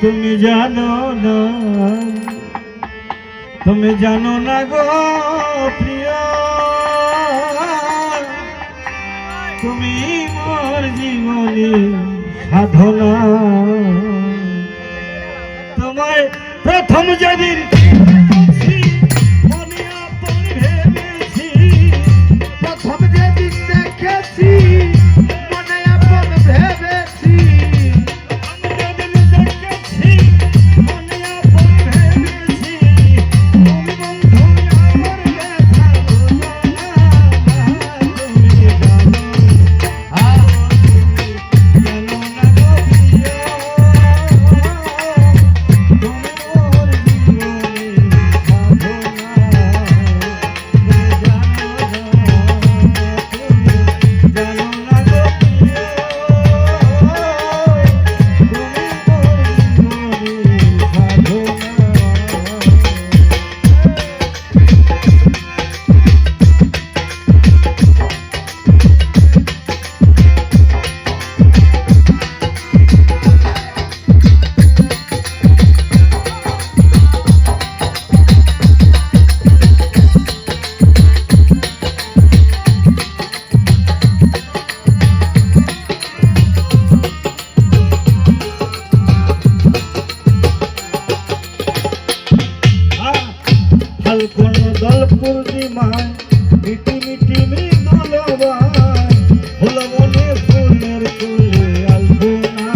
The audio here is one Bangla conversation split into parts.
তুমি জানো না গো প্রিয়, তুমি মোর জীবনে সাধনা। তোমায় প্রথম যেদিন মনে আপন ভেবেছি, প্রথম যেদিন দেখেছি মনে আপন ভেবেছি, যেদিন দেখেছি মনে আপন ভেবেছি, তুমি বন্ধু আমার ব্যথা বোঝো না। তুমি জানো না গো প্রিয়, তুমি মোর জীবনে ফাল্গুন দল পূর্ণিমায় মিটি মিটি মৃদুলবায় ফুল মনে ফুলের কুলে আলপনা।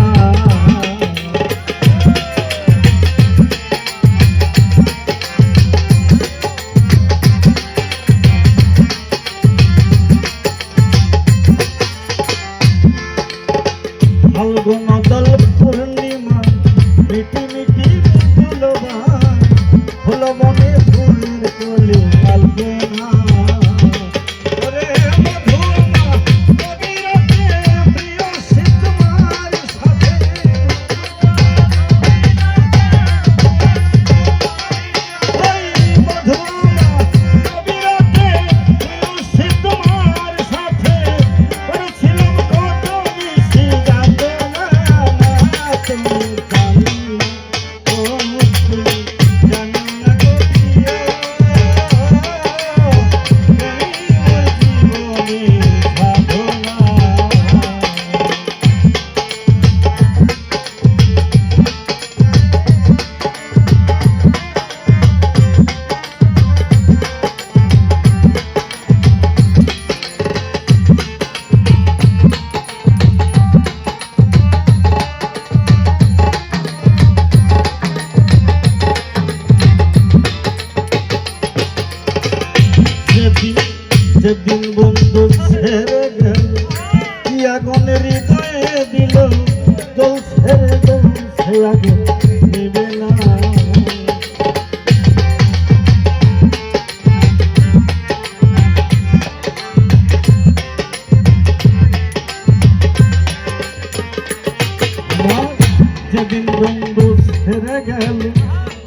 ফাল্গুন দল পূর্ণিমা মিটি মিটি মৃদুলবায় ফুল মনে ফুলের কুলে আলপনা। ওরে মধুমা কবিরাতে প্রিয় সে তোমার সাথে, ওই মধুমা কবিরাতে প্রিয় সে তোমার সাথে করেছিলাম কত মিষ্টি যাতনা। তুমি জানি ও তুমি জানো না গো প্রিয়, তুমি মোর জীবনে যেদিন বন্ধু ছেড়ে গেল, কি আগুন হৃদয়ে দিল, জ্বলছে জ্বলছে আগুন নিবে না। যেদিন বন্ধু ছেড়ে গেল,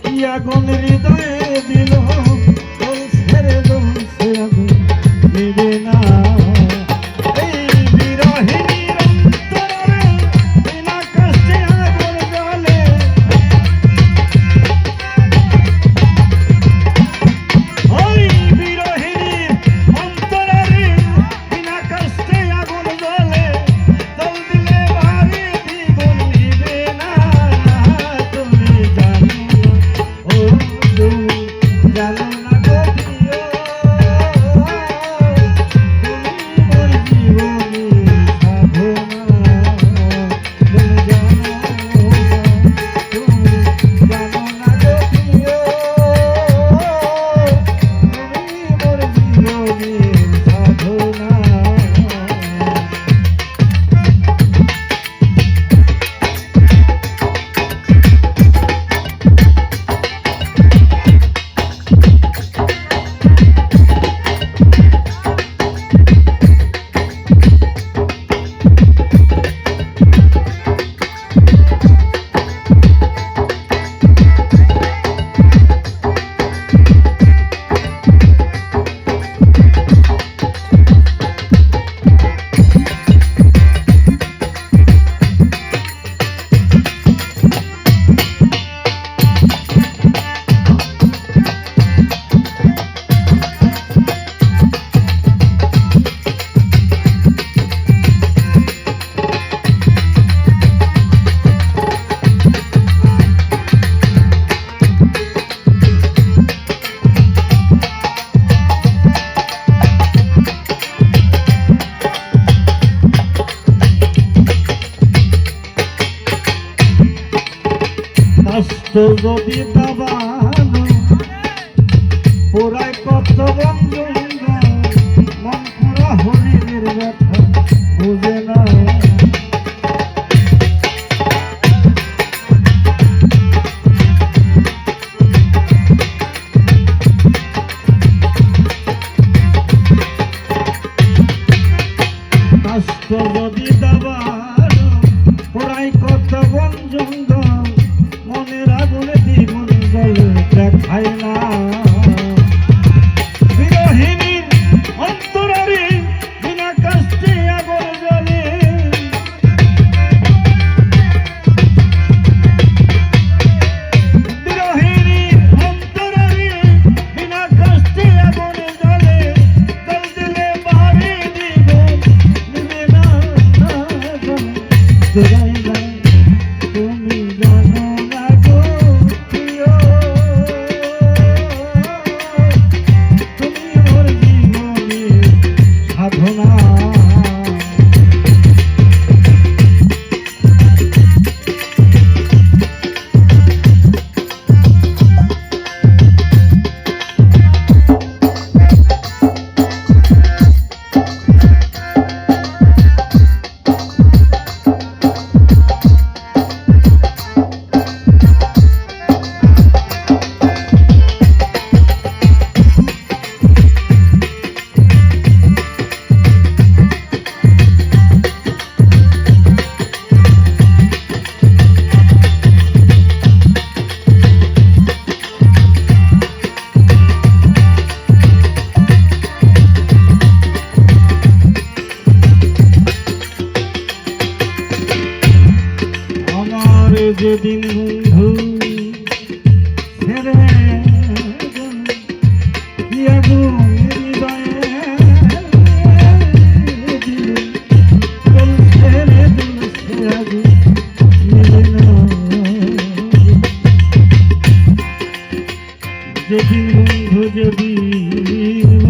কি আগুন হৃদয়ে দিল, জ্বলছে জ্বলছে আগুন নিবে না। এই বিরহিণীর অন্তরে বিনা কষ্টে আগুন জ্বলে, ওই বিরহিণীর অন্তরে বিনা কষ্টে আগুন জ্বলে, জল দিলে ভারী দ্বিগুণ নিবে না। তুমি জানো ও তুমি জানো না গো প্রিয়, কাষ্ট যদি দাবানো পোড়ায় কত বন্ধু মন করা হরিণের ব্যথা বুঝে না কাষ্ট যদি দাবানো পোড়ায় কত বন্ধু মনের আগুনে জীবন জলে দেখায় না বিরহিণীর অন্তরারে বিনা কষ্টে আগুন জ্বলে বিরহিণীর অন্তরারে বিনা কষ্টে আগুন জ্বলে জল দিলে বাড়ি জীবন নিবে না জয় জয় তুমি জানো না গো প্রিয় তুমি মোর জীবনের সাধনা যেদিন বন্ধু ছেড়ে যেদিন বন্ধু যেদিন